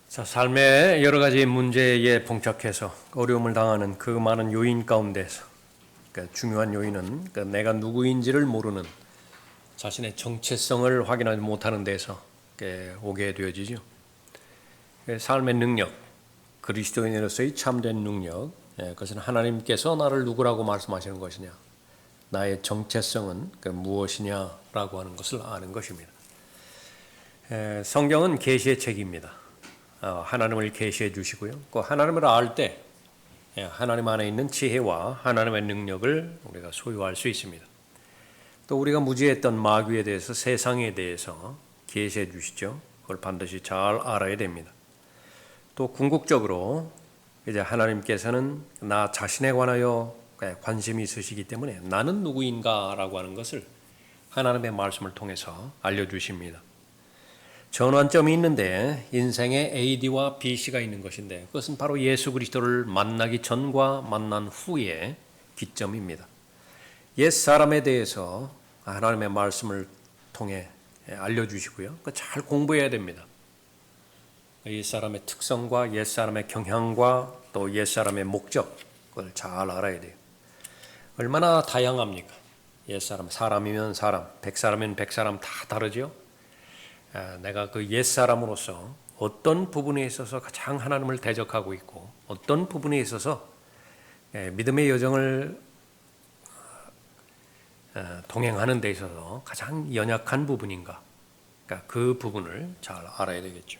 자, 삶의 여러 가지 문제에 봉착해서 어려움을 당하는 그 많은 요인 가운데서 중요한 요인은 내가 누구인지를 모르는 자신의 정체성을 확인하지 못하는 데서 오게 되어지죠. 삶의 능력, 그리스도인으로서의 참된 능력, 그것은 하나님께서 나를 누구라고 말씀하시는 것이냐, 나의 정체성은 무엇이냐라고 하는 것을 아는 것입니다. 성경은 계시의 책입니다. 하나님을 계시해 주시고요. 그 하나님을 알 때 하나님 안에 있는 지혜와 하나님의 능력을 우리가 소유할 수 있습니다. 또 우리가 무지했던 마귀에 대해서, 세상에 대해서 계시해 주시죠. 그걸 반드시 잘 알아야 됩니다. 또 궁극적으로 이제 하나님께서는 나 자신에 관하여 관심이 있으시기 때문에 나는 누구인가라고 하는 것을 하나님의 말씀을 통해서 알려주십니다. 전환점이 있는데 인생에 AD와 BC가 있는 것인데 그것은 바로 예수 그리스도를 만나기 전과 만난 후의 기점입니다. 옛 사람에 대해서 하나님의 말씀을 통해 알려주시고요. 잘 공부해야 됩니다. 옛 사람의 특성과 옛 사람의 경향과 또 옛 사람의 목적, 그걸 잘 알아야 돼요. 얼마나 다양합니까? 옛 사람, 사람이면 사람, 100사람이면 100사람 다 다르죠. 내가 그 옛사람으로서 어떤 부분에 있어서 가장 하나님을 대적하고 있고 어떤 부분에 있어서 믿음의 여정을 동행하는 데 있어서 가장 연약한 부분인가, 그러니까 그 부분을 잘 알아야 되겠죠.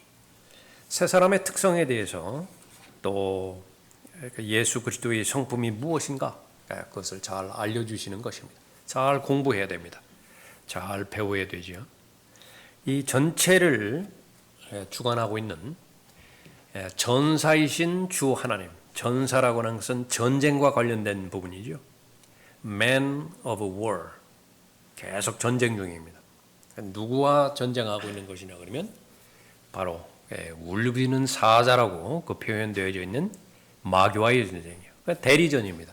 새 사람의 특성에 대해서 또 예수 그리스도의 성품이 무엇인가, 그것을 잘 알려주시는 것입니다. 잘 공부해야 됩니다. 잘 배워야 되죠. 이 전체를 주관하고 있는 전사이신 주 하나님, 전사라고 하는 것은 전쟁과 관련된 부분이죠. Man of war, 계속 전쟁 중입니다. 누구와 전쟁하고 있는 것이냐 그러면 바로 울비는 사자라고 그 표현되어져 있는 마귀와의 전쟁이에요. 그러니까 대리전입니다.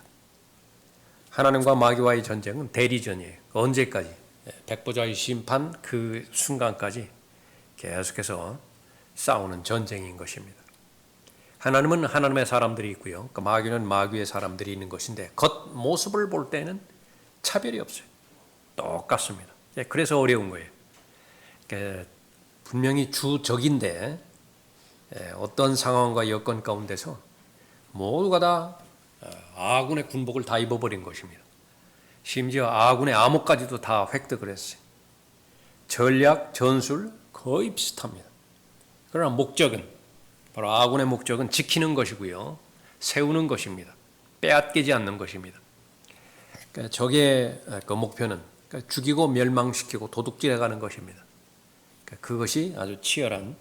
하나님과 마귀와의 전쟁은 대리전이에요. 언제까지? 백보자의 심판 그 순간까지 계속해서 싸우는 전쟁인 것입니다. 하나님은 하나님의 사람들이 있고요. 마귀는 마귀의 사람들이 있는 것인데 겉모습을 볼 때는 차별이 없어요. 똑같습니다. 그래서 어려운 거예요. 분명히 주적인데 어떤 상황과 여건 가운데서 모두가 다 아군의 군복을 다 입어버린 것입니다. 심지어 아군의 암호까지도 다 획득을 했어요. 전략, 전술 거의 비슷합니다. 그러나 목적은, 바로 아군의 목적은 지키는 것이고요. 세우는 것입니다. 빼앗기지 않는 것입니다. 그러니까 적의 그 목표는 죽이고 멸망시키고 도둑질해가는 것입니다. 그러니까 그것이 아주 치열한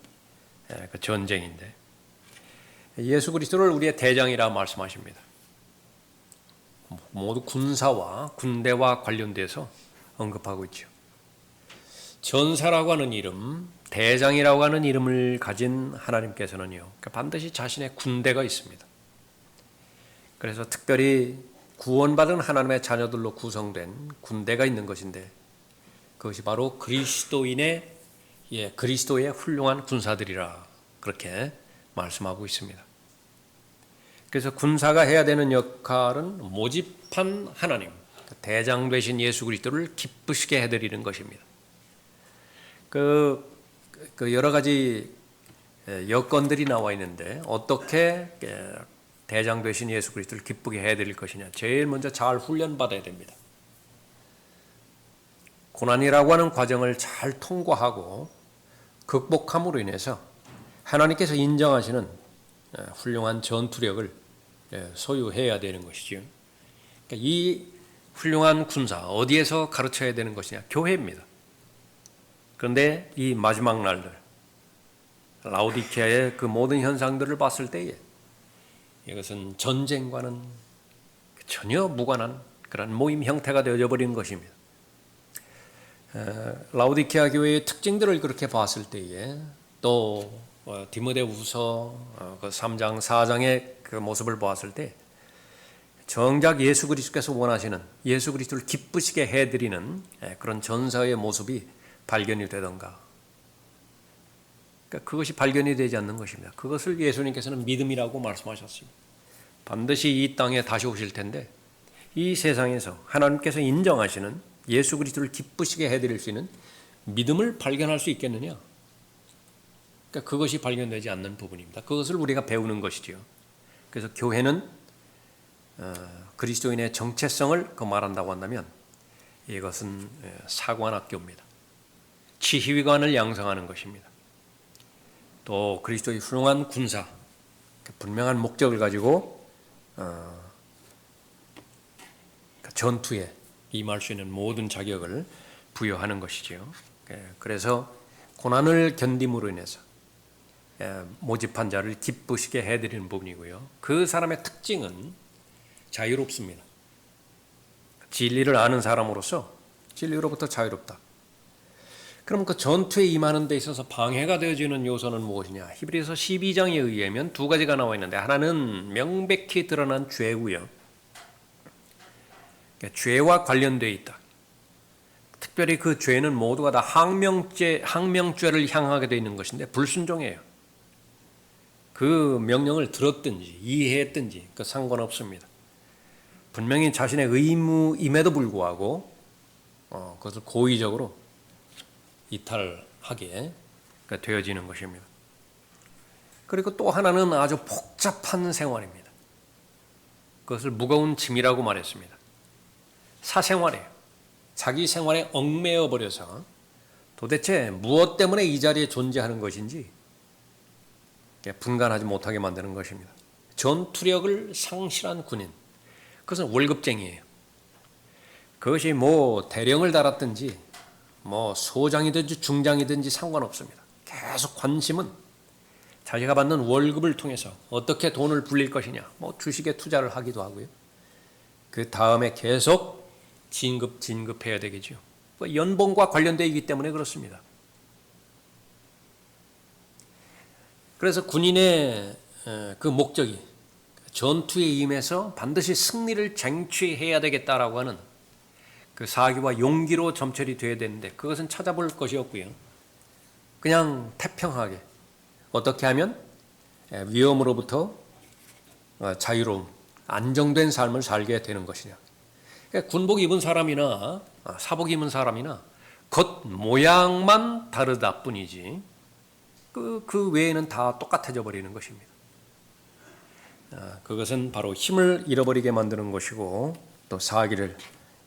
그 전쟁인데 예수 그리스도를 우리의 대장이라 말씀하십니다. 모두 군사와 군대와 관련돼서 언급하고 있죠. 전사라고 하는 이름, 대장이라고 하는 이름을 가진 하나님께서는요, 반드시 자신의 군대가 있습니다. 그래서 특별히 구원받은 하나님의 자녀들로 구성된 군대가 있는 것인데 그것이 바로 그리스도의 훌륭한 군사들이라 그렇게 말씀하고 있습니다. 그래서 군사가 해야 되는 역할은 모집한 하나님, 대장 되신 예수 그리스도를 기쁘시게 해드리는 것입니다. 그 여러 가지 여건들이 나와 있는데 어떻게 대장 되신 예수 그리스도를 기쁘게 해드릴 것이냐. 제일 먼저 잘 훈련받아야 됩니다. 고난이라고 하는 과정을 잘 통과하고 극복함으로 인해서 하나님께서 인정하시는 훌륭한 전투력을 소유해야 되는 것이죠. 그러니까 이 훌륭한 군사 어디에서 가르쳐야 되는 것이냐? 교회입니다. 그런데 이 마지막 날들 라오디케아의 그 모든 현상들을 봤을 때에 이것은 전쟁과는 전혀 무관한 그런 모임 형태가 되어져 버린 것입니다. 라오디케아 교회의 특징들을 그렇게 봤을 때에 또 디모데후서 그 3장 4장의 그 모습을 보았을 때 정작 예수 그리스도께서 원하시는 예수 그리스도를 기쁘시게 해드리는 그런 전사의 모습이 발견이 되던가. 그러니까 그것이 발견이 되지 않는 것입니다. 그것을 예수님께서는 믿음이라고 말씀하셨습니다. 반드시 이 땅에 다시 오실 텐데 이 세상에서 하나님께서 인정하시는 예수 그리스도를 기쁘시게 해드릴 수 있는 믿음을 발견할 수 있겠느냐? 그러니까 그것이 발견되지 않는 부분입니다. 그것을 우리가 배우는 것이지요. 그래서 교회는 그리스도인의 정체성을 말한다고 한다면 이것은 사관학교입니다. 지휘관을 양성하는 것입니다. 또 그리스도의 훌륭한 군사, 분명한 목적을 가지고 전투에 임할 수 있는 모든 자격을 부여하는 것이지요. 그래서 고난을 견딤으로 인해서 모집한 자를 기쁘시게 해드리는 부분이고요. 그 사람의 특징은 자유롭습니다. 진리를 아는 사람으로서 진리로부터 자유롭다. 그럼 그 전투에 임하는 데 있어서 방해가 되어지는 요소는 무엇이냐? 히브리서 12장에 의하면 두 가지가 나와 있는데 하나는 명백히 드러난 죄고요. 죄와 관련되어 있다. 특별히 그 죄는 모두가 다 항명죄를 향하게 되어 있는 것인데 불순종이에요. 그 명령을 들었든지 이해했든지 그 상관없습니다. 분명히 자신의 의무임에도 불구하고 그것을 고의적으로 이탈하게 되어지는 것입니다. 그리고 또 하나는 아주 복잡한 생활입니다. 그것을 무거운 짐이라고 말했습니다. 사생활이에요. 자기 생활에 얽매여 버려서 도대체 무엇 때문에 이 자리에 존재하는 것인지 분간하지 못하게 만드는 것입니다. 전투력을 상실한 군인, 그것은 월급쟁이에요. 그것이 대령을 달았든지 소장이든지 중장이든지 상관없습니다. 계속 관심은 자기가 받는 월급을 통해서 어떻게 돈을 불릴 것이냐, 주식에 투자를 하기도 하고요. 그 다음에 계속 진급해야 되겠죠. 연봉과 관련되어 있기 때문에 그렇습니다. 그래서 군인의 그 목적이 전투에 임해서 반드시 승리를 쟁취해야 되겠다라고 하는 그 사기와 용기로 점철이 되어야 되는데 그것은 찾아볼 것이 없고요. 그냥 태평하게 어떻게 하면 위험으로부터 자유로운 안정된 삶을 살게 되는 것이냐. 군복 입은 사람이나 사복 입은 사람이나 겉 모양만 다르다 뿐이지 그 외에는 다 똑같아져 버리는 것입니다. 그것은 바로 힘을 잃어버리게 만드는 것이고 또 사기를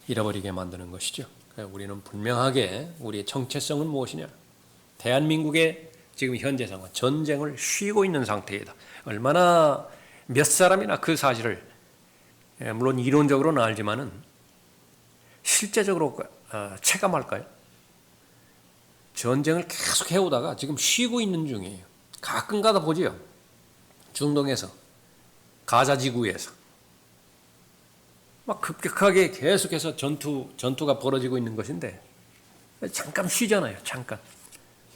잃어버리게 만드는 것이죠. 우리는 분명하게 우리의 정체성은 무엇이냐? 대한민국의 지금 현재 상황, 전쟁을 쉬고 있는 상태이다. 얼마나 몇 사람이나 그 사실을 물론 이론적으로는 알지만은 실제적으로 체감할까요? 전쟁을 계속 해오다가 지금 쉬고 있는 중이에요. 가끔가다 보지요. 중동에서, 가자 지구에서 막 급격하게 계속해서 전투가 벌어지고 있는 것인데 잠깐 쉬잖아요. 잠깐.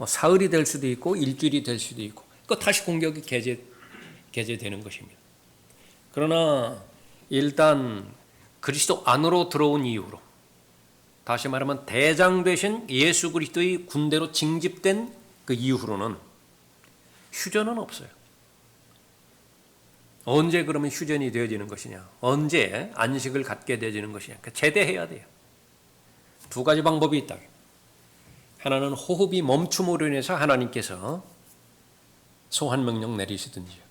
사흘이 될 수도 있고 일주일이 될 수도 있고 그 다시 공격이 개재되는 것입니다. 그러나 일단 그리스도 안으로 들어온 이후로 다시 말하면 대장 되신 예수 그리스도의 군대로 징집된 그 이후로는 휴전은 없어요. 언제 그러면 휴전이 되어지는 것이냐? 언제 안식을 갖게 되어지는 것이냐? 제대해야 돼요. 두 가지 방법이 있다. 하나는 호흡이 멈춤으로 인해서 하나님께서 소환 명령 내리시든지요.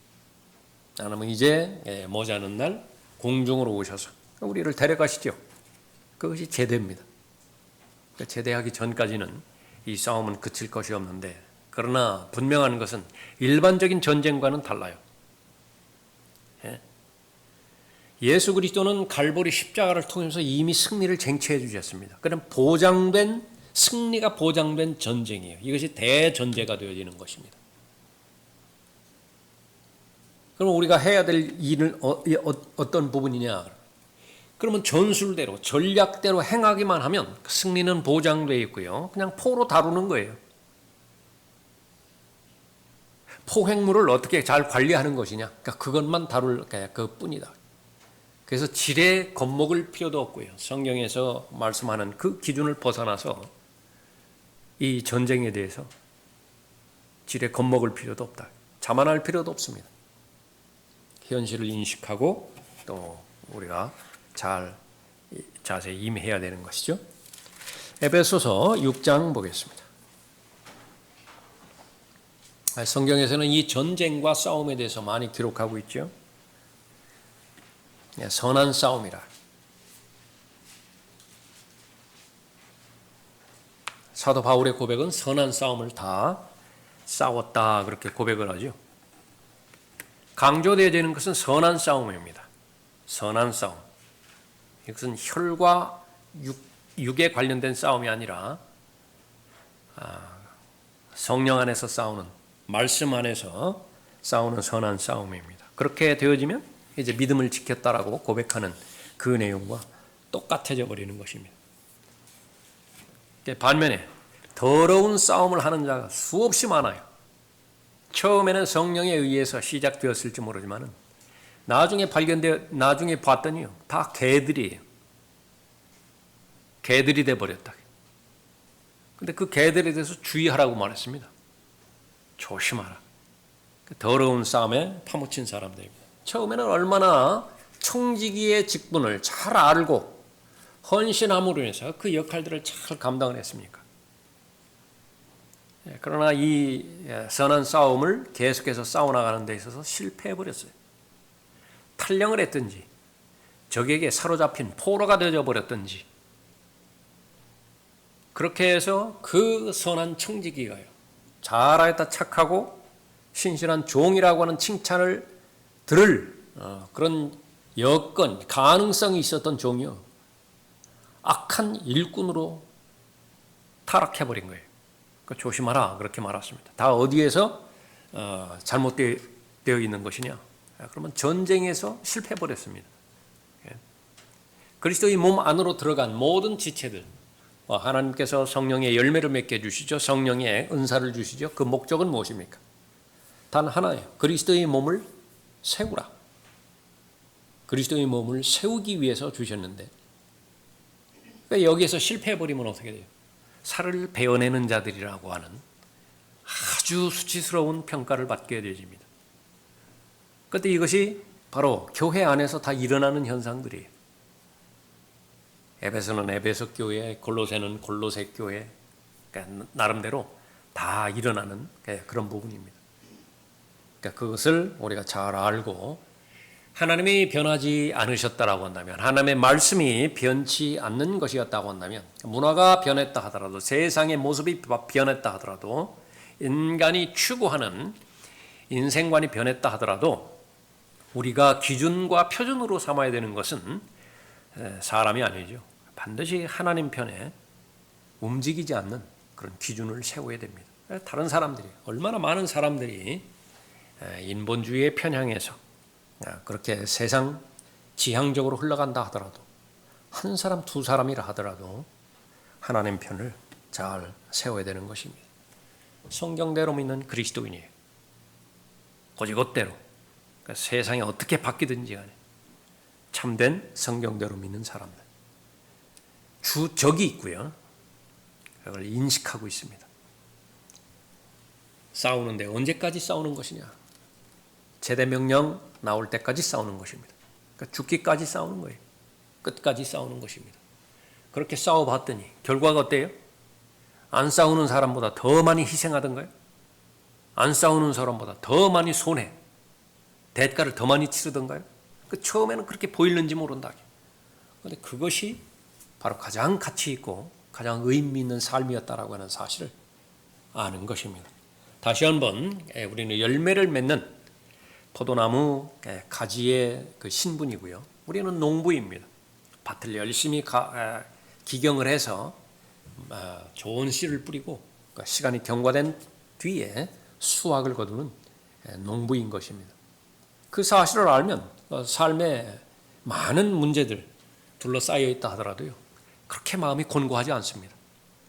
아니면 이제 머지않은 날 공중으로 오셔서 우리를 데려가시죠. 그것이 제대입니다. 제대하기 전까지는 이 싸움은 그칠 것이 없는데 그러나 분명한 것은 일반적인 전쟁과는 달라요. 예수 그리스도는 갈보리 십자가를 통해서 이미 승리를 쟁취해 주셨습니다. 그럼 승리가 보장된 전쟁이에요. 이것이 대전제가 되어지는 것입니다. 그럼 우리가 해야 될 일은 어떤 부분이냐? 그러면 전술대로 전략대로 행하기만 하면 승리는 보장되어 있고요. 그냥 포로 다루는 거예요. 포획물을 어떻게 잘 관리하는 것이냐, 그러니까 그것만 다룰 그뿐이다. 그래서 지레 겁먹을 필요도 없고요. 성경에서 말씀하는 그 기준을 벗어나서 이 전쟁에 대해서 지레 겁먹을 필요도 없다. 자만할 필요도 없습니다. 현실을 인식하고 또 우리가 자세히 임해야 되는 것이죠. 에베소서 6장 보겠습니다. 성경에서는 이 전쟁과 싸움에 대해서 많이 기록하고 있죠. 선한 싸움이라. 사도 바울의 고백은 선한 싸움을 다 싸웠다 그렇게 고백을 하죠. 강조되어지는 것은 선한 싸움입니다. 선한 싸움. 이것은 혈과 육에 관련된 싸움이 아니라 성령 안에서 싸우는, 말씀 안에서 싸우는 선한 싸움입니다. 그렇게 되어지면 이제 믿음을 지켰다라고 고백하는 그 내용과 똑같아져 버리는 것입니다. 반면에 더러운 싸움을 하는 자가 수없이 많아요. 처음에는 성령에 의해서 시작되었을지 모르지만 나중에 봤더니요, 다 개들이에요. 개들이 돼 버렸다. 근데 그 개들에 대해서 주의하라고 말했습니다. 조심하라. 더러운 싸움에 파묻힌 사람들입니다. 처음에는 얼마나 청지기의 직분을 잘 알고 헌신함으로 인해서 그 역할들을 잘 감당을 했습니까? 그러나 이 선한 싸움을 계속해서 싸워나가는 데 있어서 실패해버렸어요. 탈령을 했든지 적에게 사로잡힌 포로가 되어버렸든지 그렇게 해서 그 선한 청지기가요, 잘하였다 착하고 신실한 종이라고 하는 칭찬을 들을 그런 여건, 가능성이 있었던 종이요, 악한 일꾼으로 타락해버린 거예요. 조심하라 그렇게 말했습니다. 다 어디에서 잘못되어 있는 것이냐? 그러면 전쟁에서 실패해버렸습니다. 그리스도의 몸 안으로 들어간 모든 지체들, 하나님께서 성령의 열매를 맺게 해주시죠. 성령의 은사를 주시죠. 그 목적은 무엇입니까? 단 하나예요. 그리스도의 몸을 세우라. 그리스도의 몸을 세우기 위해서 주셨는데 여기에서 실패해버리면 어떻게 돼요? 살을 베어내는 자들이라고 하는 아주 수치스러운 평가를 받게 되집니다. 그런데 이것이 바로 교회 안에서 다 일어나는 현상들이에요. 에베소는 에베소 교회, 골로새는 골로새 교회, 그러니까 나름대로 다 일어나는 그런 부분입니다. 그러니까 그것을 우리가 잘 알고 하나님이 변하지 않으셨다라고 한다면, 하나님의 말씀이 변치 않는 것이었다고 한다면, 문화가 변했다 하더라도, 세상의 모습이 변했다 하더라도, 인간이 추구하는 인생관이 변했다 하더라도 우리가 기준과 표준으로 삼아야 되는 것은 사람이 아니죠. 반드시 하나님 편에 움직이지 않는 그런 기준을 세워야 됩니다. 다른 사람들이, 얼마나 많은 사람들이 인본주의에 편향해서 그렇게 세상 지향적으로 흘러간다 하더라도, 한 사람 두 사람이라 하더라도 하나님 편을 잘 세워야 되는 것입니다. 성경대로 믿는 그리스도인이에요. 고지것대로, 그러니까 세상이 어떻게 바뀌든지 간에 참된 성경대로 믿는 사람들, 주적이 있고요, 그걸 인식하고 있습니다. 싸우는데 언제까지 싸우는 것이냐? 제대 명령 나올 때까지 싸우는 것입니다. 그러니까 죽기까지 싸우는 거예요. 끝까지 싸우는 것입니다. 그렇게 싸워봤더니 결과가 어때요? 안 싸우는 사람보다 더 많이 희생하던가요? 안 싸우는 사람보다 더 많이 손해, 대가를 더 많이 치르던가요? 처음에는 그렇게 보이는지 모른다. 그런데 그것이 바로 가장 가치 있고 가장 의미 있는 삶이었다라고 하는 사실을 아는 것입니다. 다시 한번 우리는 열매를 맺는 포도나무 가지의 그 신분이고요. 우리는 농부입니다. 밭을 열심히 기경을 해서 좋은 씨를 뿌리고 시간이 경과된 뒤에 수확을 거두는 농부인 것입니다. 그 사실을 알면 삶에 많은 문제들 둘러싸여 있다 하더라도요, 그렇게 마음이 곤고하지 않습니다.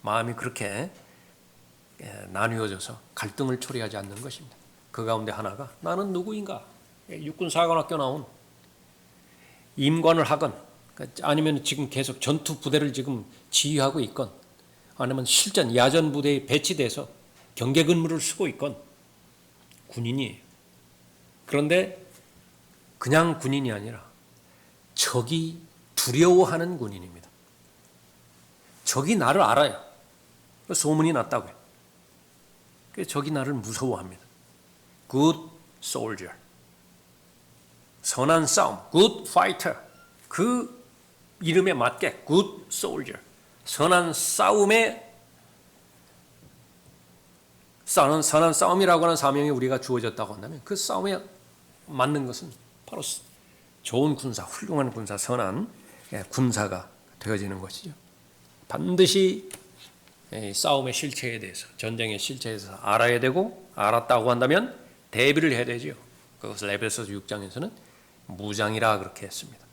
마음이 그렇게 나뉘어져서 갈등을 초래하지 않는 것입니다. 그 가운데 하나가 나는 누구인가? 육군사관학교 나온 임관을 하건 아니면 지금 계속 전투 부대를 지금 지휘하고 있건 아니면 실전 야전 부대에 배치돼서 경계 근무를 쓰고 있건 군인이에요. 그런데 그냥 군인이 아니라 적이 두려워하는 군인입니다. 적이 나를 알아요. 소문이 났다고요. 그래서 적이 나를 무서워합니다. Good soldier. 선한 싸움. Good fighter. 그 이름에 맞게 Good soldier. 선한 싸움에 선한 싸움이라고 하는 사명이 우리가 주어졌다고 한다면 그 싸움에 맞는 것은 바로 좋은 군사, 훌륭한 군사, 선한 군사가 되어지는 것이죠. 반드시 싸움의 실체에 대해서, 전쟁의 실체에 대해서 알아야 되고 알았다고 한다면 대비를 해야 되죠. 그것을 에베소서 6장에서는 무장이라 그렇게 했습니다.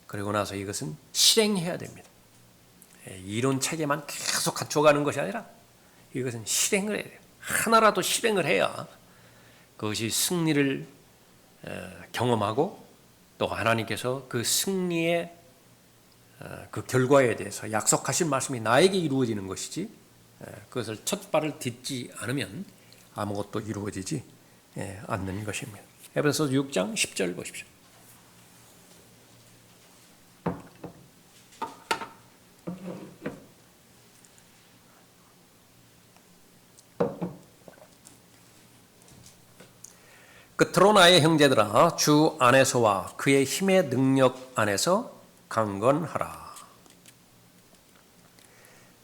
그리고 나서 이것은 실행해야 됩니다. 이론 체계만 계속 갖춰가는 것이 아니라 이것은 실행을 해야 돼요. 하나라도 실행을 해야 그것이 승리를 경험하고 또 하나님께서 그 승리의 그 결과에 대해서 약속하신 말씀이 나에게 이루어지는 것이지 그것을 첫 발을 딛지 않으면 아무것도 이루어지지 않는 것입니다. 에베소서 6장 10절 보십시오. 끝으로 나의 형제들아 주 안에서와 그의 힘의 능력 안에서 강건하라.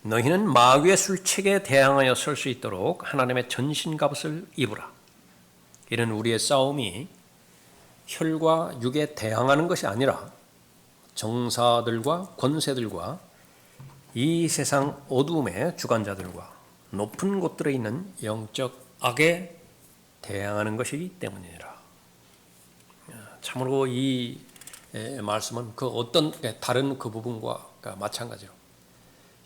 너희는 마귀의 술책에 대항하여 설 수 있도록 하나님의 전신갑옷을 입으라. 이는 우리의 싸움이 혈과 육에 대항하는 것이 아니라 정사들과 권세들과 이 세상 어두움의 주관자들과 높은 곳들에 있는 영적 악에 대항하는 것이기 때문이라. 참으로 이 말씀은 그 어떤 다른 그 부분과 마찬가지로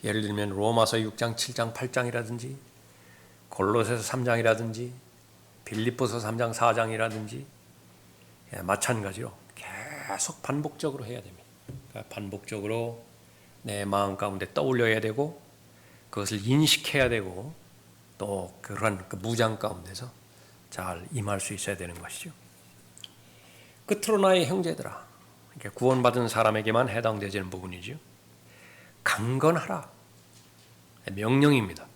예를 들면 로마서 6장, 7장, 8장이라든지 골로새서 3장이라든지 빌립보서 3장, 4장이라든지 마찬가지로 계속 반복적으로 해야 됩니다. 그러니까 반복적으로 내 마음 가운데 떠올려야 되고 그것을 인식해야 되고 또 그러한 그 무장 가운데서 잘 임할 수 있어야 되는 것이죠. 끝으로 나의 형제들아, 구원받은 사람에게만 해당되는 부분이죠. 강건하라. 명령입니다.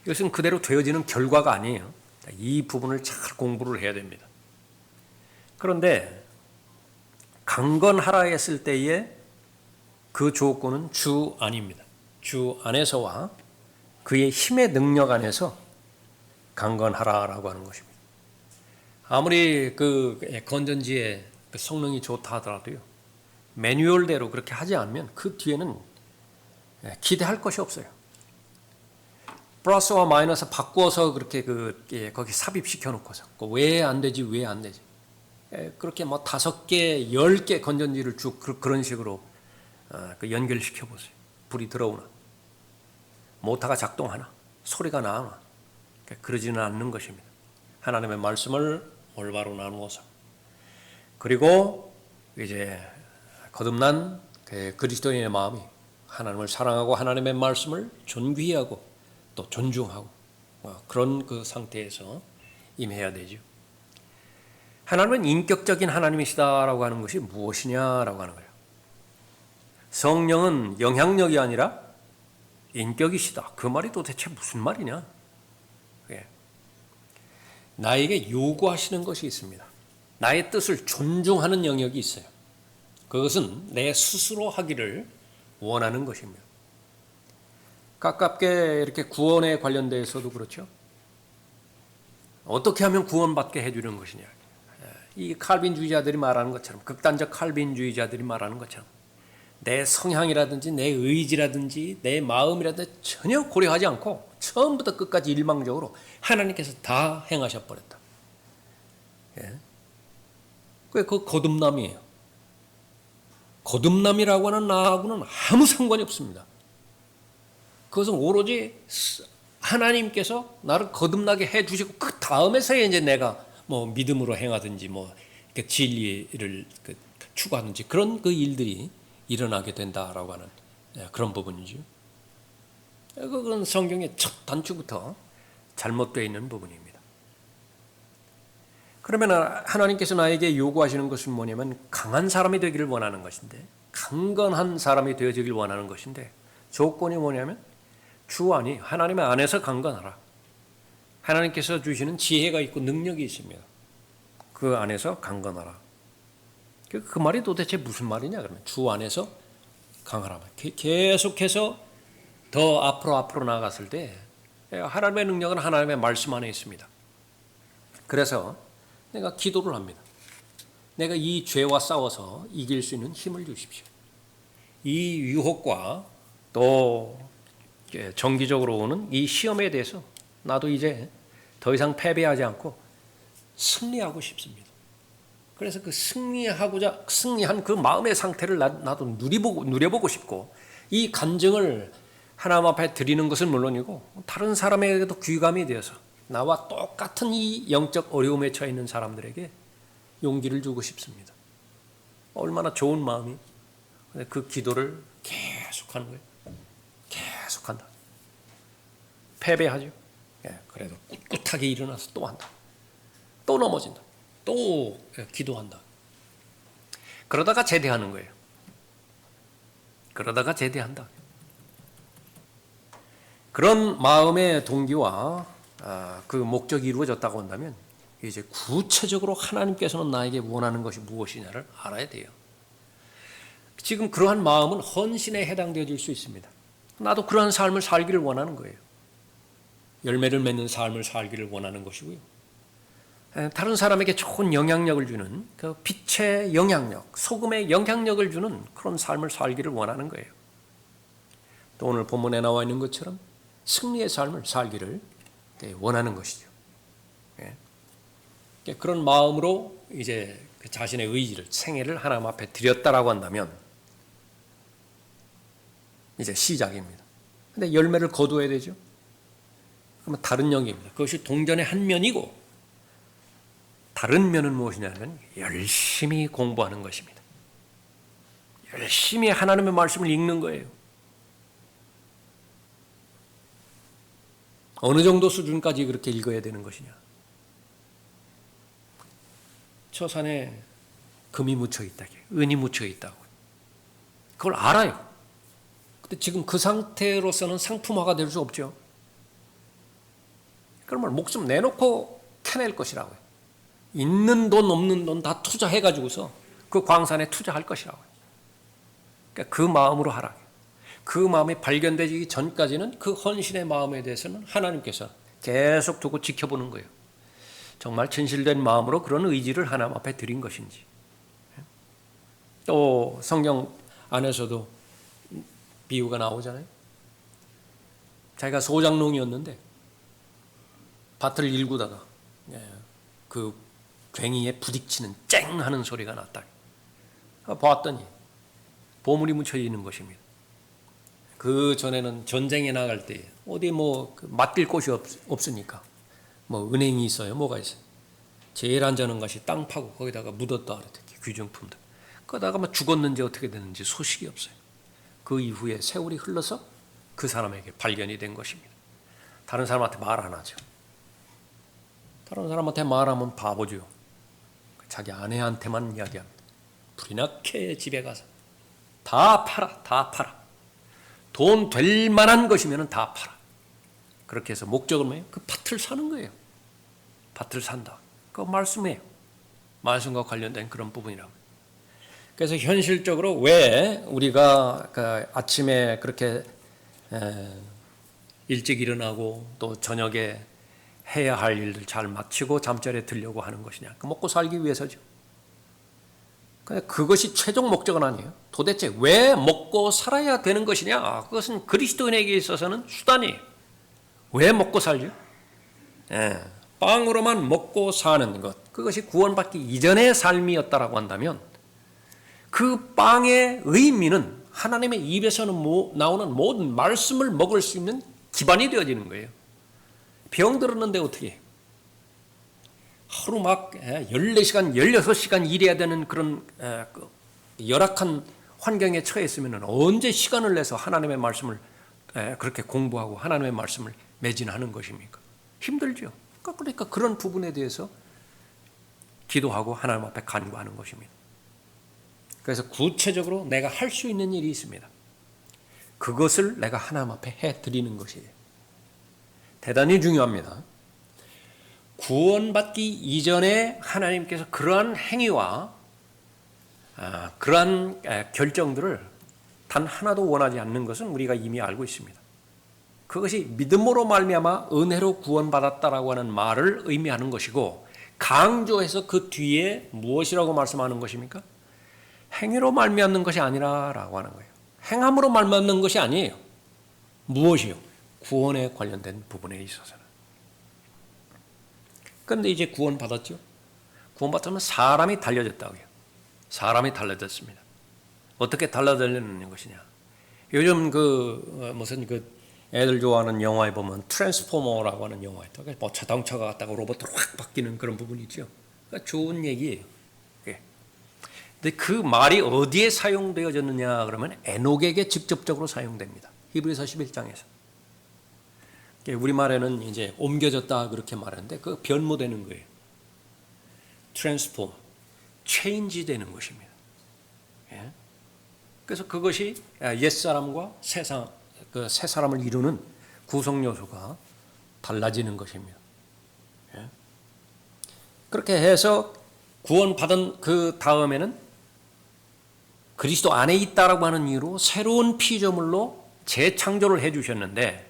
이것은 그대로 되어지는 결과가 아니에요. 이 부분을 잘 공부를 해야 됩니다. 그런데 강건하라 했을 때에 그 조건은 주 안입니다. 주 안에서와 그의 힘의 능력 안에서 강건하라라고 하는 것입니다. 아무리 그 건전지에 성능이 좋다 하더라도요, 매뉴얼대로 그렇게 하지 않으면 그 뒤에는 기대할 것이 없어요. 플러스와 마이너스 바꾸어서 그렇게 거기 삽입시켜 놓고서 왜 안 되지, 왜 안 되지. 그렇게 뭐 5개, 10개 건전지를 쭉 그런 식으로 연결시켜 보세요. 불이 들어오나, 모터가 작동하나, 소리가 나나. 그러지는 않는 것입니다. 하나님의 말씀을 올바로 나누어서 그리고 이제 거듭난 그리스도인의 마음이 하나님을 사랑하고 하나님의 말씀을 존귀히 하고 또 존중하고 그런 그 상태에서 임해야 되죠. 하나님은 인격적인 하나님이시다라고 하는 것이 무엇이냐라고 하는 거예요. 성령은 영향력이 아니라 인격이시다. 그 말이 도대체 무슨 말이냐? 나에게 요구하시는 것이 있습니다. 나의 뜻을 존중하는 영역이 있어요. 그것은 내 스스로 하기를 원하는 것입니다. 가깝게 이렇게 구원에 관련돼서도 그렇죠. 어떻게 하면 구원받게 해주는 것이냐. 이 칼빈주의자들이 말하는 것처럼, 극단적 칼빈주의자들이 말하는 것처럼 내 성향이라든지 내 의지라든지 내 마음이라든지 전혀 고려하지 않고 처음부터 끝까지 일방적으로 하나님께서 다 행하셔버렸다. 그게 그 거듭남이에요. 거듭남이라고 하는 나하고는 아무 상관이 없습니다. 그것은 오로지 하나님께서 나를 거듭나게 해주시고 그 다음에서야 이제 내가 뭐 믿음으로 행하든지 뭐 진리를 추구하든지 그런 그 일들이 일어나게 된다라고 하는 그런 부분이죠. 그건 성경의 첫 단추부터 잘못되어 있는 부분입니다. 그러면 하나님께서 나에게 요구하시는 것은 뭐냐면 강한 사람이 되기를 원하는 것인데, 강건한 사람이 되어지길 원하는 것인데, 조건이 뭐냐면 주 안이 하나님의 안에서 강건하라. 하나님께서 주시는 지혜가 있고 능력이 있습니다. 그 안에서 강건하라. 그 말이 도대체 무슨 말이냐 그러면 주 안에서 강하라. 계속해서 더 앞으로 나아갔을 때 하나님의 능력은 하나님의 말씀 안에 있습니다. 그래서 내가 기도를 합니다. 내가 이 죄와 싸워서 이길 수 있는 힘을 주십시오. 이 유혹과 또 정기적으로 오는 이 시험에 대해서 나도 이제 더 이상 패배하지 않고 승리하고 싶습니다. 그래서 그 승리한 그 마음의 상태를 나도 누려보고 싶고, 이 간증을 하나님 앞에 드리는 것은 물론이고 다른 사람에게도 귀감이 되어서 나와 똑같은 이 영적 어려움에 처해 있는 사람들에게 용기를 주고 싶습니다. 얼마나 좋은 마음이. 그 기도를 계속하는 거예요. 계속한다. 패배하죠. 그래도 꿋꿋하게 일어나서 또 한다. 또 넘어진다. 또 기도한다. 그러다가 제대하는 거예요. 그러다가 제대한다. 그런 마음의 동기와 그 목적이 이루어졌다고 한다면 이제 구체적으로 하나님께서는 나에게 원하는 것이 무엇이냐를 알아야 돼요. 지금 그러한 마음은 헌신에 해당되어질 수 있습니다. 나도 그러한 삶을 살기를 원하는 거예요. 열매를 맺는 삶을 살기를 원하는 것이고요. 다른 사람에게 좋은 영향력을 주는 그 빛의 영향력, 소금의 영향력을 주는 그런 삶을 살기를 원하는 거예요. 또 오늘 본문에 나와 있는 것처럼 승리의 삶을 살기를 원하는 것이죠. 그런 마음으로 이제 자신의 의지를, 생애를 하나님 앞에 드렸다라고 한다면 이제 시작입니다. 근데 열매를 거두어야 되죠. 그러면 다른 영역입니다. 그것이 동전의 한 면이고, 다른 면은 무엇이냐면 열심히 공부하는 것입니다. 열심히 하나님의 말씀을 읽는 거예요. 어느 정도 수준까지 그렇게 읽어야 되는 것이냐. 처산에 금이 묻혀 있다고, 은이 묻혀 있다고. 그걸 알아요. 근데 지금 그 상태로서는 상품화가 될 수 없죠. 그러면 목숨 내놓고 캐낼 것이라고요. 있는 돈 없는 돈 다 투자해가지고서 그 광산에 투자할 것이라고요. 그러니까 그 마음으로 하라. 그 마음이 발견되기 전까지는 그 헌신의 마음에 대해서는 하나님께서 계속 두고 지켜보는 거예요. 정말 진실된 마음으로 그런 의지를 하나님 앞에 드린 것인지. 또 성경 안에서도 비유가 나오잖아요. 자기가 소장농이었는데 밭을 일구다가 그 괭이에 부딪히는 쨍 하는 소리가 났다. 봤더니 보물이 묻혀 있는 것입니다. 그 전에는 전쟁에 나갈 때 어디 뭐 맡길 곳이 없으니까 뭐 은행이 있어요, 뭐가 있어요. 제일 안전한 것이 땅 파고 거기다가 묻었다 그랬대, 귀중품들. 그러다가 뭐 죽었는지 어떻게 됐는지 소식이 없어요. 그 이후에 세월이 흘러서 그 사람에게 발견이 된 것입니다. 다른 사람한테 말 안 하죠. 다른 사람한테 말하면 바보죠. 자기 아내한테만 이야기합니다. 불이 나게 집에 가서 다 팔아, 다 팔아. 돈 될 만한 것이면 다 팔아. 그렇게 해서 목적은 뭐예요? 그 밭을 사는 거예요. 밭을 산다. 그거 말씀이에요. 말씀과 관련된 그런 부분이라고. 그래서 현실적으로 왜 우리가 그 아침에 그렇게 일찍 일어나고 또 저녁에 해야 할 일들 잘 마치고 잠자리에 들려고 하는 것이냐? 먹고 살기 위해서죠. 그것이 최종 목적은 아니에요. 도대체 왜 먹고 살아야 되는 것이냐? 그것은 그리스도인에게 있어서는 수단이에요. 왜 먹고 살죠? 빵으로만 먹고 사는 것, 그것이 구원받기 이전의 삶이었다라고 한다면 그 빵의 의미는 하나님의 입에서는 나오는 모든 말씀을 먹을 수 있는 기반이 되어지는 거예요. 병 들었는데 어떻게 해요? 하루 막 14시간, 16시간 일해야 되는 그런 열악한 환경에 처했으면 언제 시간을 내서 하나님의 말씀을 그렇게 공부하고 하나님의 말씀을 매진하는 것입니까? 힘들죠. 그러니까 그런 부분에 대해서 기도하고 하나님 앞에 간구하는 것입니다. 그래서 구체적으로 내가 할 수 있는 일이 있습니다. 그것을 내가 하나님 앞에 해드리는 것이에요. 대단히 중요합니다. 구원받기 이전에 하나님께서 그러한 행위와 그러한 결정들을 단 하나도 원하지 않는 것은 우리가 이미 알고 있습니다. 그것이 믿음으로 말미암아 은혜로 구원받았다라고 하는 말을 의미하는 것이고, 강조해서 그 뒤에 무엇이라고 말씀하는 것입니까? 행위로 말미암는 것이 아니라라고 하는 거예요. 행함으로 말미암는 것이 아니에요. 무엇이요? 구원에 관련된 부분에 있어서는. 그런데 이제 구원받았죠? 구원받으면 사람이 달려졌다고요. 사람이 달라졌습니다. 어떻게 달라지는 것이냐? 요즘 무슨 애들 좋아하는 영화에 보면 트랜스포머라고 하는 영화 있다. 뭐 자동차가 갔다가 로봇으로 확 바뀌는 그런 부분이 있죠. 그러니까 좋은 얘기예요. 근데 그 말이 어디에 사용되어졌느냐 그러면 에녹에게 직접적으로 사용됩니다. 히브리서 11장에서. 우리말에는 이제 옮겨졌다 그렇게 말하는데 그 변모되는 거예요. 트랜스포머, 체인지 되는 것입니다. 예? 그래서 그것이 옛사람과 새 사람을 이루는 구성 요소가 달라지는 것입니다. 예? 그렇게 해서 구원받은 그 다음에는 그리스도 안에 있다라고 하는 이유로 새로운 피조물로 재창조를 해주셨는데,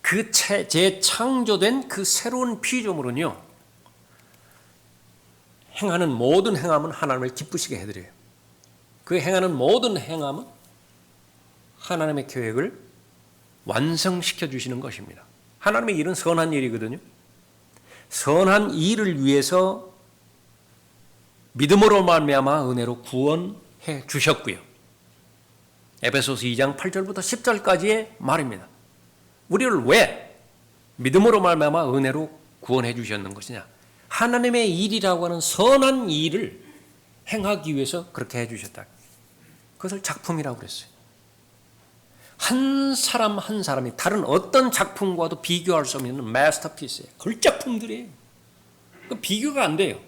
그 재창조된 그 새로운 피조물은요, 행하는 모든 행함은 하나님을 기쁘시게 해드려요. 그 행하는 모든 행함은 하나님의 계획을 완성시켜 주시는 것입니다. 하나님의 일은 선한 일이거든요. 선한 일을 위해서 믿음으로 말미암아 은혜로 구원해 주셨고요. 에베소서 2장 8절부터 10절까지의 말입니다. 우리를 왜 믿음으로 말미암아 은혜로 구원해 주셨는 것이냐? 하나님의 일이라고 하는 선한 일을 행하기 위해서 그렇게 해 주셨다. 그것을 작품이라고 그랬어요. 한 사람 한 사람이 다른 어떤 작품과도 비교할 수 없는 마스터피스예요. 걸작품들이에요. 비교가 안 돼요.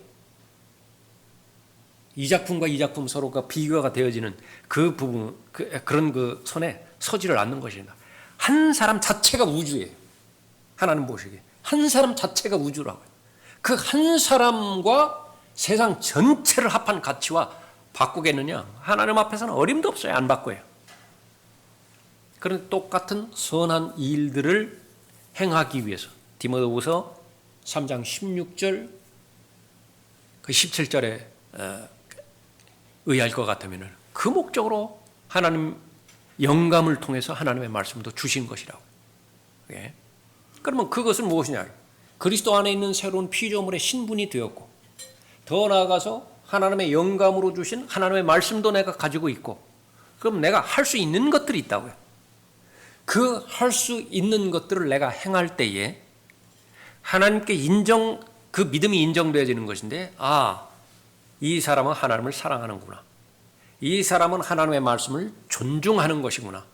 이 작품과 이 작품 서로가 비교가 되어지는 그 부분, 그런 그 선에 서지를 않는 것입니다. 한 사람 자체가 우주예요. 하나님 보시기에 한 사람 자체가 우주라고요. 그 한 사람과 세상 전체를 합한 가치와 바꾸겠느냐? 하나님 앞에서는 어림도 없어요. 안 바꿔요. 그런 똑같은 선한 일들을 행하기 위해서 디모데후서 3장 16절 그 17절에 의할 것 같으면 그 목적으로 하나님 영감을 통해서 하나님의 말씀도 주신 것이라고. 예. 그러면 그것은 무엇이냐? 그리스도 안에 있는 새로운 피조물의 신분이 되었고, 더 나아가서 하나님의 영감으로 주신 하나님의 말씀도 내가 가지고 있고, 그럼 내가 할 수 있는 것들이 있다고요. 그 할 수 있는 것들을 내가 행할 때에 하나님께 그 믿음이 인정되어지는 것인데, 이 사람은 하나님을 사랑하는구나. 이 사람은 하나님의 말씀을 존중하는 것이구나.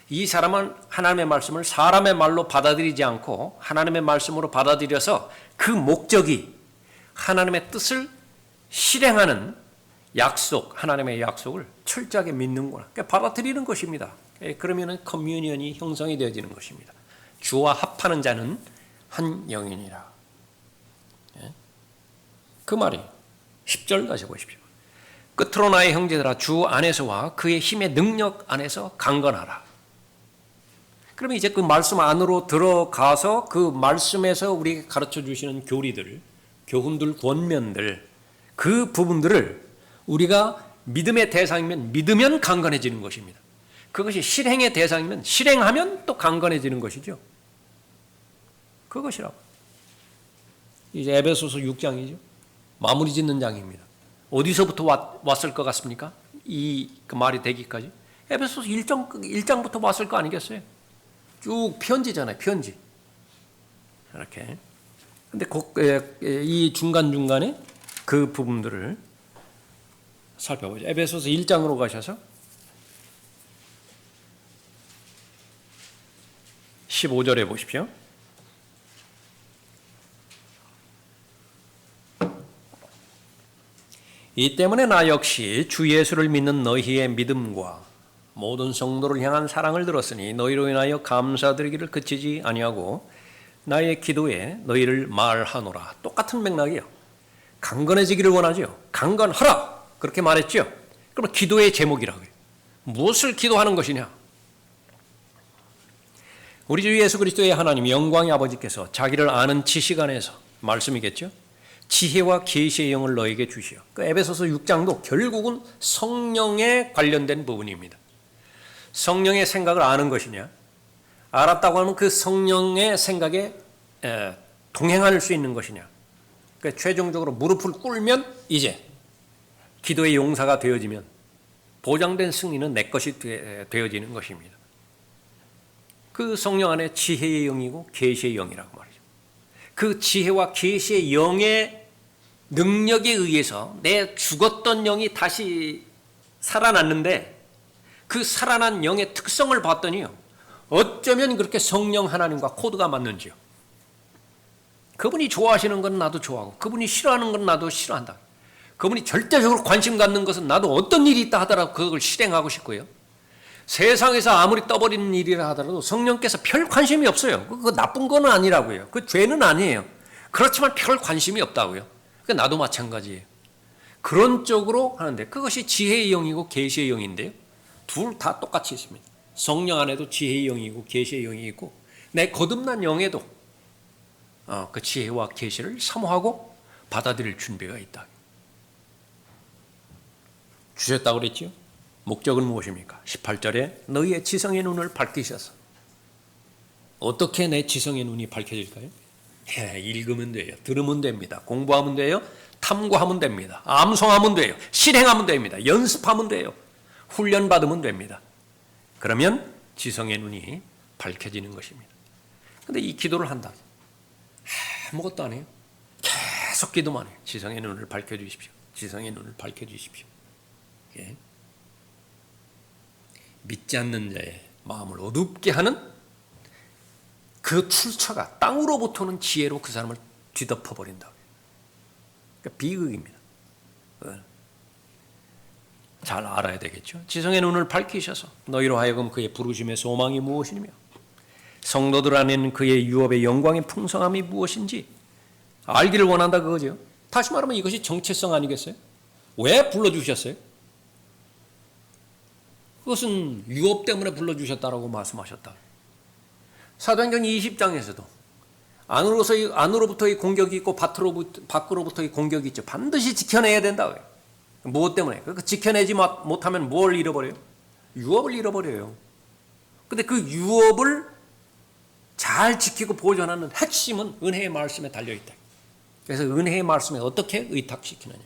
이 사람은 하나님의 말씀을 사람의 말로 받아들이지 않고 하나님의 말씀으로 받아들여서 그 목적이 하나님의 뜻을 실행하는 약속, 하나님의 약속을 철저하게 믿는구나. 그러니까 받아들이는 것입니다. 그러면 커뮤니언이 형성이 되어지는 것입니다. 주와 합하는 자는 한 영이니라. 그 말이 10절 다시 보십시오. 끝으로 나의 형제들아, 주 안에서와 그의 힘의 능력 안에서 강건하라. 그러면 이제 그 말씀 안으로 들어가서 그 말씀에서 우리에게 가르쳐 주시는 교리들, 교훈들, 권면들, 그 부분들을 우리가 믿음의 대상이면 믿으면 강건해지는 것입니다. 그것이 실행의 대상이면 실행하면 또 강건해지는 것이죠. 그것이라고. 이제 에베소서 6장이죠. 마무리 짓는 장입니다. 어디서부터 왔을 것 같습니까? 그 말이 되기까지. 에베소서 1장부터 왔을 거 아니겠어요? 쭉 편지잖아요. 편지. 이렇게. 근데 이 중간중간에 그 부분들을 살펴보죠. 에베소서 1장으로 가셔서 15절에 보십시오. 이 때문에 나 역시 주 예수를 믿는 너희의 믿음과 모든 성도를 향한 사랑을 들었으니 너희로 인하여 감사드리기를 그치지 아니하고 나의 기도에 너희를 말하노라. 똑같은 맥락이요. 강건해지기를 원하죠. 강건하라. 그렇게 말했죠. 그러면 기도의 제목이라고요. 무엇을 기도하는 것이냐? 우리 주 예수 그리스도의 하나님 영광의 아버지께서 자기를 아는 지식 안에서 말씀이겠죠. 지혜와 계시의 영을 너에게 주시어. 그 에베소서 6장도 결국은 성령에 관련된 부분입니다. 성령의 생각을 아는 것이냐? 알았다고 하면 그 성령의 생각에 동행할 수 있는 것이냐? 그러니까 최종적으로 무릎을 꿇으면 이제 기도의 용사가 되어지면 보장된 승리는 내 것이 되어지는 것입니다. 그 성령 안에 지혜의 영이고 계시의 영이라고 말이죠. 그 지혜와 계시의 영의 능력에 의해서 내 죽었던 영이 다시 살아났는데 그 살아난 영의 특성을 봤더니요. 어쩌면 그렇게 성령 하나님과 코드가 맞는지요. 그분이 좋아하시는 건 나도 좋아하고 그분이 싫어하는 건 나도 싫어한다. 그분이 절대적으로 관심 갖는 것은 나도 어떤 일이 있다 하더라도 그걸 실행하고 싶고요. 세상에서 아무리 떠버리는 일이라 하더라도 성령께서 별 관심이 없어요. 그거 나쁜 건 아니라고요. 그 죄는 아니에요. 그렇지만 별 관심이 없다고요. 나도 마찬가지예요. 그런 쪽으로 하는데 그것이 지혜의 영이고 계시의 영인데요. 둘 다 똑같이 있습니다. 성령 안에도 지혜의 영이고 계시의 영이 있고 내 거듭난 영에도 그 지혜와 계시를 사모하고 받아들일 준비가 있다. 주셨다고 그랬죠? 목적은 무엇입니까? 18절에 너희의 지성의 눈을 밝히셔서. 어떻게 내 지성의 눈이 밝혀질까요? 읽으면 돼요. 들으면 됩니다. 공부하면 돼요. 탐구하면 됩니다. 암송하면 돼요. 실행하면 됩니다. 연습하면 돼요. 훈련받으면 됩니다. 그러면 지성의 눈이 밝혀지는 것입니다. 그런데 이 기도를 한다. 아무것도 안 해요. 계속 기도만 해요. 지성의 눈을 밝혀주십시오. 지성의 눈을 밝혀주십시오. 예. 믿지 않는 자의 마음을 어둡게 하는 그 출처가 땅으로부터는 지혜로 그 사람을 뒤덮어버린다. 그러니까 비극입니다. 잘 알아야 되겠죠. 지성의 눈을 밝히셔서 너희로 하여금 그의 부르심의 소망이 무엇이며 성도들 안에는 그의 유업의 영광의 풍성함이 무엇인지 알기를 원한다 그거죠. 다시 말하면 이것이 정체성 아니겠어요? 왜 불러주셨어요? 그것은 유업 때문에 불러주셨다라고 말씀하셨다. 사도행전 20장에서도 안으로부터의 공격이 있고 밖으로부터의 공격이 있죠. 반드시 지켜내야 된다. 무엇 때문에? 그 지켜내지 못하면 뭘 잃어버려요? 유업을 잃어버려요. 근데 그 유업을 잘 지키고 보존하는 핵심은 은혜의 말씀에 달려있다. 그래서 은혜의 말씀에 어떻게 의탁시키느냐.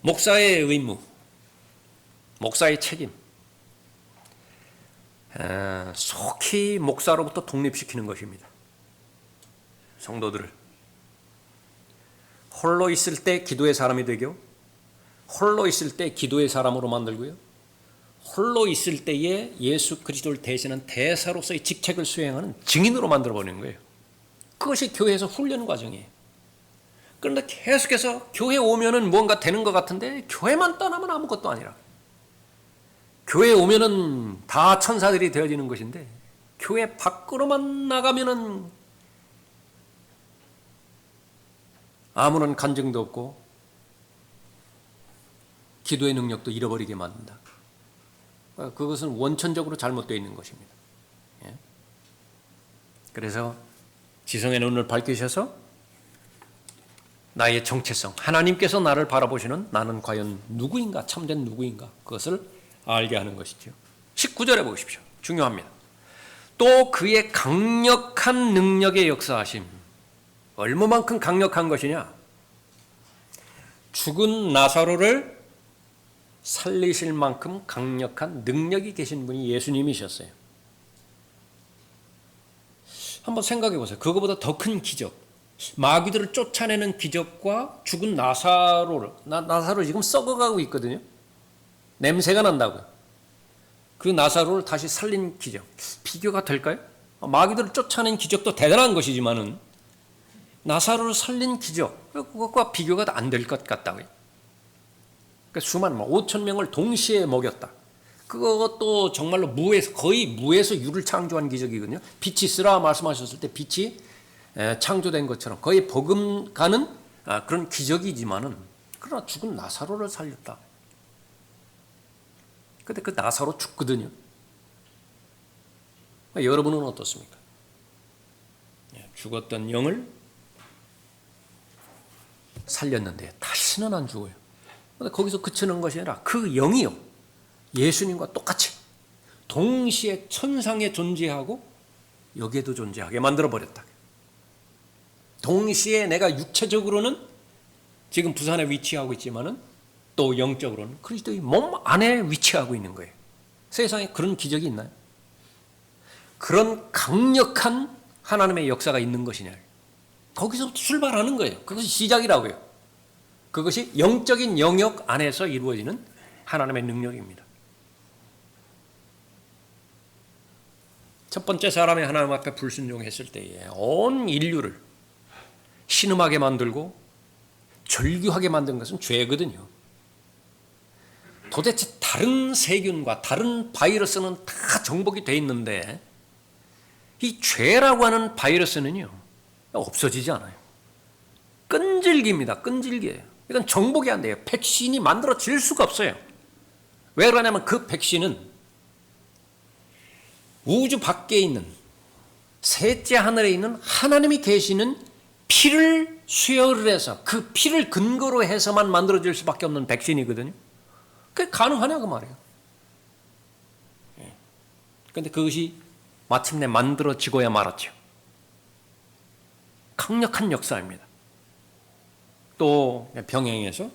목사의 의무, 목사의 책임, 속히 목사로부터 독립시키는 것입니다. 성도들을 홀로 있을 때 기도의 사람이 되고 홀로 있을 때 기도의 사람으로 만들고요. 홀로 있을 때에 예수 그리스도를 대신한 대사로서의 직책을 수행하는 증인으로 만들어버리는 거예요. 그것이 교회에서 훈련 과정이에요. 그런데 계속해서 교회 오면은 뭔가 되는 것 같은데 교회만 떠나면 아무것도 아니라. 교회 오면은 다 천사들이 되어지는 것인데 교회 밖으로만 나가면은 아무런 간증도 없고 기도의 능력도 잃어버리게 만든다. 그것은 원천적으로 잘못되어 있는 것입니다. 그래서 지성의 눈을 밝히셔서 나의 정체성, 하나님께서 나를 바라보시는 나는 과연 누구인가, 참된 누구인가 그것을 알게 하는 것이죠. 19절에 보십시오. 중요합니다. 또 그의 강력한 능력의 역사하심. 얼마만큼 강력한 것이냐? 죽은 나사로를 살리실 만큼 강력한 능력이 계신 분이 예수님이셨어요. 한번 생각해 보세요. 그거보다 더 큰 기적, 마귀들을 쫓아내는 기적과 죽은 나사로 지금 썩어가고 있거든요. 냄새가 난다고요. 그 나사로를 다시 살린 기적, 비교가 될까요? 마귀들을 쫓아낸 기적도 대단한 것이지만은 나사로를 살린 기적, 그것과 비교가 안 될 것 같다고요. 그러니까 수많은 5천 명을 동시에 먹였다. 그것도 정말로 거의 무에서 유를 창조한 기적이거든요. 빛이 있으라 말씀하셨을 때 빛이 창조된 것처럼 거의 버금가는 그런 기적이지만은, 그러나 죽은 나사로를 살렸다. 근데 그 나사로 죽거든요. 여러분은 어떻습니까? 죽었던 영을 살렸는데 다시는 안 죽어요. 근데 거기서 그치는 것이 아니라 그 영이요, 예수님과 똑같이 동시에 천상에 존재하고 여기에도 존재하게 만들어버렸다. 동시에 내가 육체적으로는 지금 부산에 위치하고 있지만은 또 영적으로는 그리스도의 몸 안에 위치하고 있는 거예요. 세상에 그런 기적이 있나요? 그런 강력한 하나님의 역사가 있는 것이냐. 거기서부터 출발하는 거예요. 그것이 시작이라고요. 그것이 영적인 영역 안에서 이루어지는 하나님의 능력입니다. 첫 번째 사람이 하나님 앞에 불순종했을 때에 온 인류를 신음하게 만들고 절규하게 만든 것은 죄거든요. 도대체 다른 세균과 다른 바이러스는 다 정복이 돼 있는데 이 죄라고 하는 바이러스는요, 없어지지 않아요. 끈질깁니다. 끈질겨요. 이건 정복이 안 돼요. 백신이 만들어질 수가 없어요. 왜 그러냐면 그 백신은 우주 밖에 있는 셋째 하늘에 있는 하나님이 계시는 피를 수혈을 해서 그 피를 근거로 해서만 만들어질 수밖에 없는 백신이거든요. 그게 가능하냐 그 말이에요. 그런데 그것이 마침내 만들어지고야 말았죠. 강력한 역사입니다. 또 병행해서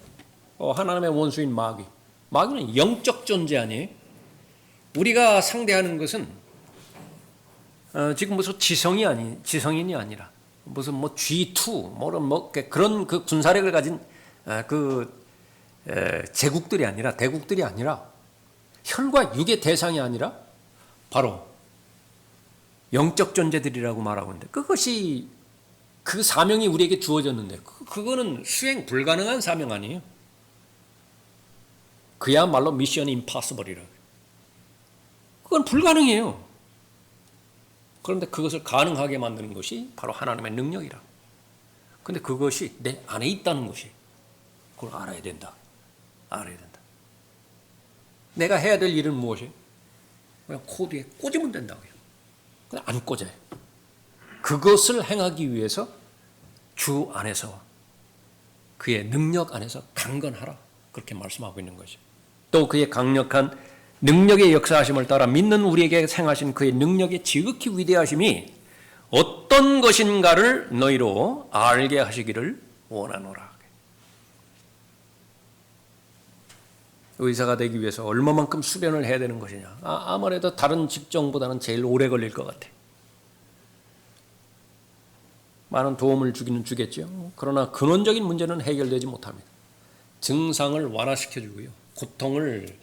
하나님의 원수인 마귀는 영적 존재 아니에요. 우리가 상대하는 것은 지금 무슨 지성인이 아니라 무슨 G2 그런 그 군사력을 가진 제국들이 아니라 대국들이 아니라 혈과 육의 대상이 아니라 바로 영적 존재들이라고 말하고 있는데, 그것이 그 사명이 우리에게 주어졌는데 그거는 수행 불가능한 사명 아니에요. 그야말로 미션 임파서블이라고. 그건 불가능해요. 그런데 그것을 가능하게 만드는 것이 바로 하나님의 능력이라. 그런데 그것이 내 안에 있다는 것이, 그걸 알아야 된다. 내가 해야 될 일은 무엇이에요? 그냥 코드에 꽂으면 된다고요. 그냥 안 꽂아요. 그것을 행하기 위해서 주 안에서 그의 능력 안에서 강건하라, 그렇게 말씀하고 있는 거죠. 또 그의 강력한 능력의 역사하심을 따라 믿는 우리에게 행하신 그의 능력의 지극히 위대하심이 어떤 것인가를 너희로 알게 하시기를 원하노라. 의사가 되기 위해서 얼마만큼 수련을 해야 되는 것이냐. 아무래도 다른 직종보다는 제일 오래 걸릴 것 같아. 많은 도움을 주기는 주겠죠. 그러나 근원적인 문제는 해결되지 못합니다. 증상을 완화시켜주고요, 고통을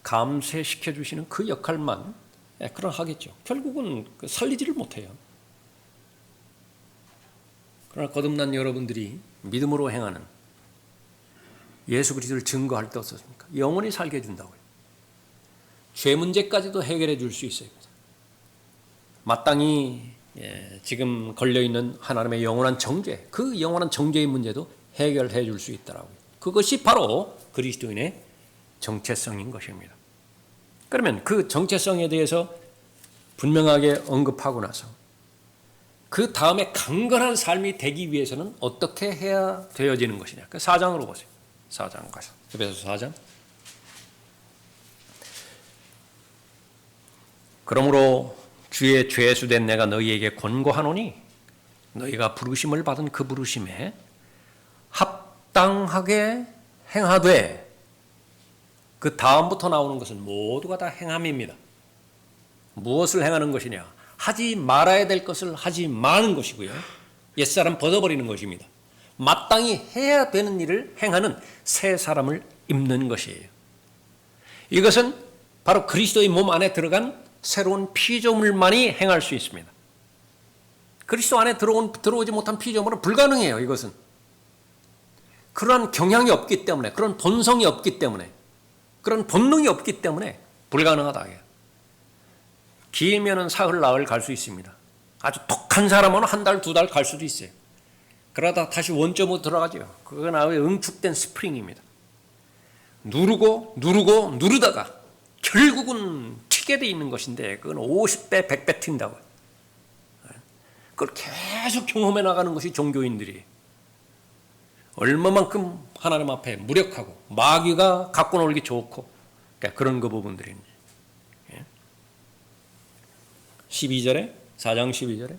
감쇄시켜주시는 그 역할만 하겠죠. 결국은 살리지를 못해요. 그러나 거듭난 여러분들이 믿음으로 행하는 예수 그리스도를 증거할 때 어떻습니까? 영원히 살게 해준다고요. 죄 문제까지도 해결해 줄 수 있어요. 마땅히 지금 걸려있는 하나님의 영원한 정죄, 그 영원한 정죄의 문제도 해결해 줄 수 있더라고요. 그것이 바로 그리스도인의 정체성인 것입니다. 그러면 그 정체성에 대해서 분명하게 언급하고 나서 그 다음에 강건한 삶이 되기 위해서는 어떻게 해야 되어지는 것이냐. 그 4장으로 보세요. 4장 가서 에베소서 4장. 그러므로 주의 죄수된 내가 너희에게 권고하노니 너희가 부르심을 받은 그 부르심에 합당하게 행하되, 그 다음부터 나오는 것은 모두가 다 행함입니다. 무엇을 행하는 것이냐? 하지 말아야 될 것을 하지 마는 것이고요, 옛사람 벗어버리는 것입니다. 마땅히 해야 되는 일을 행하는 새 사람을 입는 것이에요. 이것은 바로 그리스도의 몸 안에 들어간 새로운 피조물만이 행할 수 있습니다. 그리스도 안에 들어오지 못한 피조물은 불가능해요. 이것은 그러한 경향이 없기 때문에, 그런 본성이 없기 때문에, 그런 본능이 없기 때문에 불가능하다. 길면은 사흘 나흘 갈 수 있습니다. 아주 독한 사람은 한 달, 두 달 갈 수도 있어요. 그러다 다시 원점으로 들어가죠. 그건 아주 응축된 스프링입니다. 누르다가 결국은 튀게 돼 있는 것인데 그건 50배, 100배 튄다고. 그걸 계속 경험해 나가는 것이 종교인들이 얼마만큼 하나님 앞에 무력하고 마귀가 갖고 놀기 좋고, 그러니까 그런 그 부분들입니다. 12절에 4장 12절에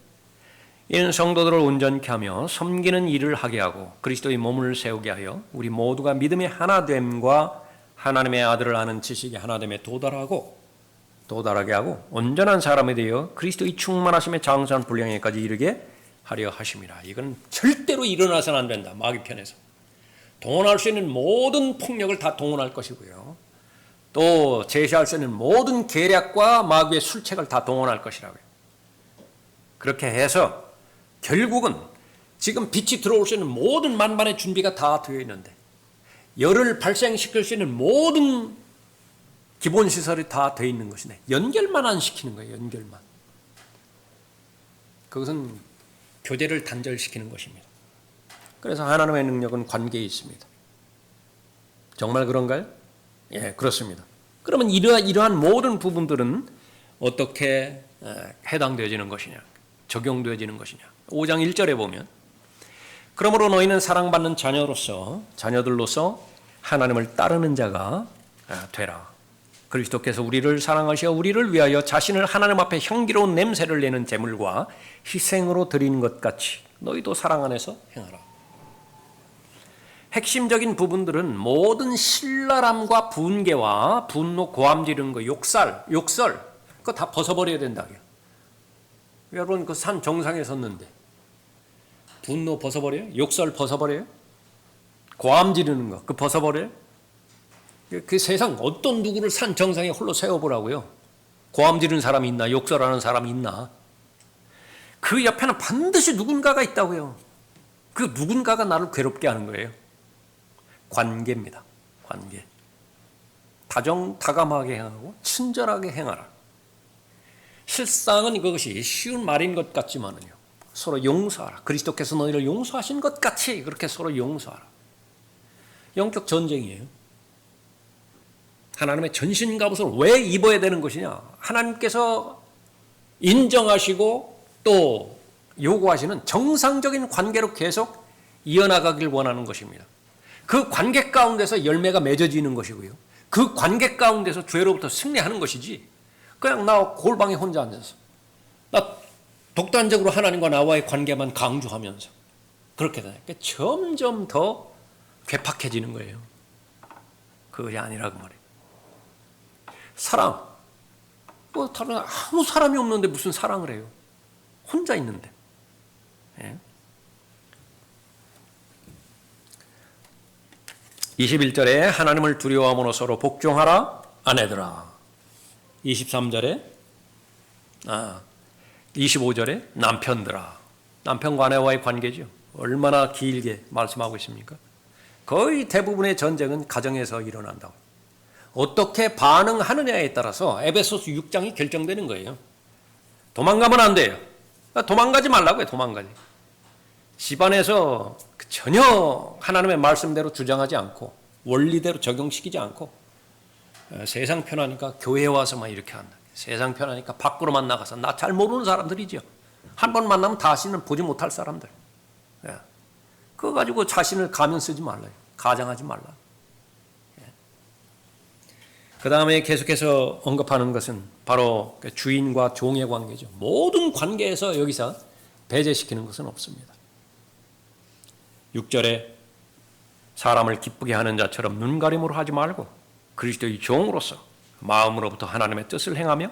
이는 성도들을 온전케 하며 섬기는 일을 하게 하고 그리스도의 몸을 세우게 하여 우리 모두가 믿음의 하나됨과 하나님의 아들을 아는 지식의 하나됨에 도달하게 하고 온전한 사람이 되어 그리스도의 충만하심에 장수한 분량에까지 이르게 하려 하심이라. 이건 절대로 일어나서는 안 된다. 마귀 편에서 동원할 수 있는 모든 폭력을 다 동원할 것이고요. 또 제시할 수 있는 모든 계략과 마귀의 술책을 다 동원할 것이라고요. 그렇게 해서 결국은 지금 빛이 들어올 수 있는 모든 만반의 준비가 다 되어 있는데 열을 발생시킬 수 있는 모든 기본 시설이 다 되어 있는 것이네. 연결만 안 시키는 거예요. 연결만. 그것은 교제를 단절시키는 것입니다. 그래서 하나님의 능력은 관계에 있습니다. 정말 그런가요? 예, 그렇습니다. 그러면 이러한 모든 부분들은 어떻게 해당되어지는 것이냐, 적용되어지는 것이냐. 5장 1절에 보면 그러므로 너희는 사랑받는 자녀들로서 하나님을 따르는 자가 되라. 그리스도께서 우리를 사랑하시어 우리를 위하여 자신을 하나님 앞에 향기로운 냄새를 내는 제물과 희생으로 드리는 것 같이 너희도 사랑 안에서 행하라. 핵심적인 부분들은 모든 신랄함과 분개와 분노, 고함 지르는 거, 욕설 그거 다 벗어버려야 된다. 여러분 그 산 정상에 섰는데 분노 벗어버려요? 욕설 벗어버려요? 고함 지르는 거 그거 벗어버려요? 그 세상 어떤 누구를 산 정상에 홀로 세워보라고요. 고함 지르는 사람이 있나? 욕설하는 사람이 있나? 그 옆에는 반드시 누군가가 있다고요. 그 누군가가 나를 괴롭게 하는 거예요. 관계입니다. 관계. 다정다감하게 행하고 친절하게 행하라. 실상은 그것이 쉬운 말인 것 같지만은요. 서로 용서하라. 그리스도께서 너희를 용서하신 것 같이 그렇게 서로 용서하라. 영적 전쟁이에요. 하나님의 전신갑옷을 왜 입어야 되는 것이냐? 하나님께서 인정하시고 또 요구하시는 정상적인 관계로 계속 이어나가길 원하는 것입니다. 그 관계 가운데서 열매가 맺어지는 것이고요. 그 관계 가운데서 죄로부터 승리하는 것이지 그냥 나 골방에 혼자 앉아서 나 독단적으로 하나님과 나와의 관계만 강조하면서 그렇게 되니까 점점 더 괴팍해지는 거예요. 그것이 아니라고 말이에요. 사랑. 뭐 다른 아무 사람이 없는데 무슨 사랑을 해요. 혼자 있는데. 예. 21절에 하나님을 두려워함으로 서로 복종하라 아내들아. 23절에 25절에 남편들아. 남편과 아내와의 관계죠. 얼마나 길게 말씀하고 있습니까? 거의 대부분의 전쟁은 가정에서 일어난다고. 어떻게 반응하느냐에 따라서 에베소서 6장이 결정되는 거예요. 도망가면 안 돼요. 도망가지 말라고요. 도망가지. 집안에서 전혀 하나님의 말씀대로 주장하지 않고 원리대로 적용시키지 않고 세상 편하니까 교회에 와서만 이렇게 한다. 세상 편하니까 밖으로만 나가서 나 잘 모르는 사람들이죠. 한 번 만나면 다시는 보지 못할 사람들. 그거 가지고 자신을 가면 쓰지 말라요. 가장하지 말라. 그 다음에 계속해서 언급하는 것은 바로 주인과 종의 관계죠. 모든 관계에서 여기서 배제시키는 것은 없습니다. 6절에 사람을 기쁘게 하는 자처럼 눈가림으로 하지 말고 그리스도의 종으로서 마음으로부터 하나님의 뜻을 행하며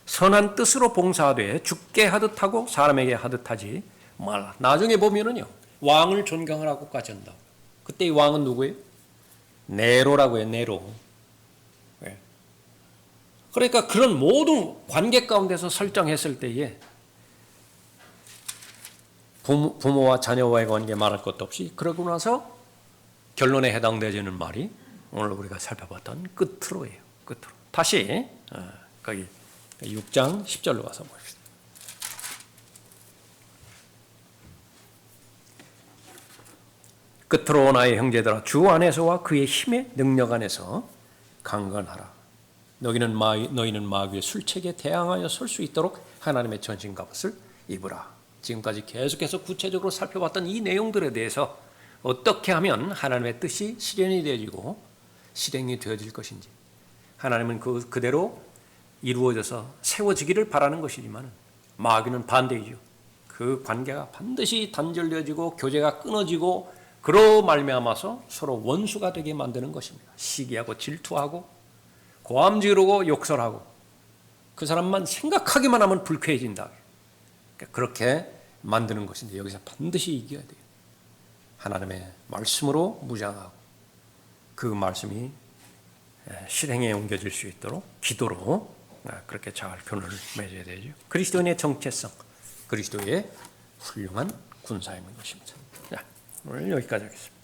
선한 뜻으로 봉사하되 죽게 하듯 하고 사람에게 하듯 하지 말라. 나중에 보면은요 왕을 존경하라고까지 한다. 그때 이 왕은 누구예요? 네로라고 해요. 네로. 네. 그러니까 그런 모든 관계 가운데서 설정했을 때에 부모와 자녀와의 관계 말할 것도 없이 그러고 나서 결론에 해당되지는 말이 오늘 우리가 살펴봤던 끝으로예요. 끝으로. 다시 거기 6장 10절로 가서 봅시다. 끝으로 나의 형제들아 주 안에서와 그의 힘의 능력 안에서 강건하라. 너희는 마귀의 술책에 대항하여 설 수 있도록 하나님의 전신갑옷을 입으라. 지금까지 계속해서 구체적으로 살펴봤던 이 내용들에 대해서 어떻게 하면 하나님의 뜻이 실현이 되어지고 실행이 되어질 것인지, 하나님은 그대로 이루어져서 세워지기를 바라는 것이지만 마귀는 반대이죠. 그 관계가 반드시 단절되어지고 교제가 끊어지고 그로 말미암아서 서로 원수가 되게 만드는 것입니다. 시기하고 질투하고 고함지르고 욕설하고 그 사람만 생각하기만 하면 불쾌해진다. 그렇게 만드는 것인데 여기서 반드시 이겨야 돼요. 하나님의 말씀으로 무장하고 그 말씀이 실행에 옮겨질 수 있도록 기도로 그렇게 잘 교훈을 맺어야 되죠. 그리스도인의 정체성, 그리스도의 훌륭한 군사임인 것입니다. 자, 오늘 여기까지 하겠습니다.